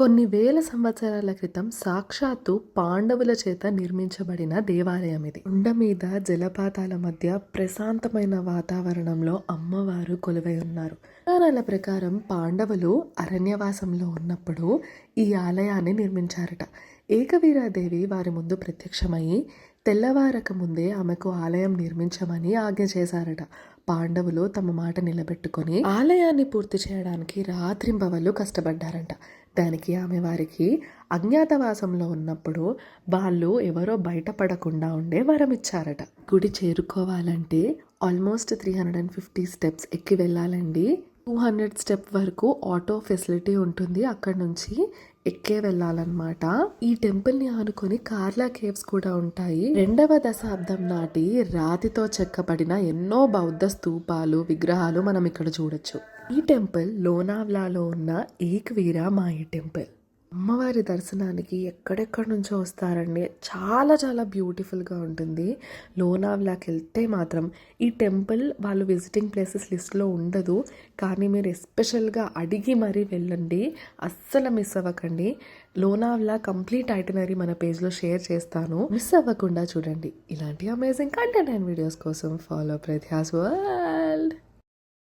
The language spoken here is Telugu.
కొన్ని వేల సంవత్సరాల క్రితం సాక్షాత్తు పాండవుల చేత నిర్మించబడిన దేవాలయం ఇది. కొండ మీద జలపాతాల మధ్య ప్రశాంతమైన వాతావరణంలో అమ్మవారు కొలువై ఉన్నారు. పురాణాల ప్రకారం పాండవులు అరణ్యవాసంలో ఉన్నప్పుడు ఈ ఆలయాన్ని నిర్మించారట. ఏకవీరాదేవి వారి ముందు ప్రత్యక్షమై తెల్లవారక ముందే ఆమెకు ఆలయం నిర్మించమని ఆజ్ఞ చేశారట. పాండవులు తమ మాట నిలబెట్టుకొని ఆలయాన్ని పూర్తి చేయడానికి రాత్రింబవళ్ళు కష్టపడ్డారంట. దానికి ఆమె వారికి అజ్ఞాతవాసంలో ఉన్నప్పుడు వాళ్ళు ఎవరో బయటపడకుండా ఉండే వరం ఇచ్చారట. గుడి చేరుకోవాలంటే ఆల్మోస్ట్ 350 స్టెప్స్ ఎక్కి వెళ్ళాలండి. 200 స్టెప్ వరకు ఆటో ఫెసిలిటీ ఉంటుంది. అక్కడ నుంచి ఎక్కే వెళ్ళాలన్నమాట. ఈ టెంపుల్ ని ఆనుకొని కార్లా కేవ్స్ కూడా ఉంటాయి. 2వ దశాబ్దం నాటి రాతితో చెక్కబడిన ఎన్నో బౌద్ధ స్తూపాలు, విగ్రహాలు మనం ఇక్కడ చూడొచ్చు. ఈ టెంపుల్ లోనావ్లాలో ఉన్న ఏకవీర మాయి టెంపుల్. అమ్మవారి దర్శనానికి ఎక్కడెక్కడి నుంచో వస్తారండి. చాలా చాలా బ్యూటిఫుల్గా ఉంటుంది. లోనావ్లాకి వెళ్తే మాత్రం ఈ టెంపుల్ వాళ్ళు విజిటింగ్ ప్లేసెస్ లిస్ట్లో ఉండదు, కానీ మీరు ఎస్పెషల్గా అడిగి మరీ వెళ్ళండి, అస్సలు మిస్ అవ్వకండి. లోనావ్లా కంప్లీట్ ఐటినరీ మన పేజ్లో షేర్ చేస్తాను, మిస్ అవ్వకుండా చూడండి. ఇలాంటి అమేజింగ్ కంటెంట్ అండ్ వీడియోస్ కోసం ఫాలో ప్రత్యాస్ వరల్డ్.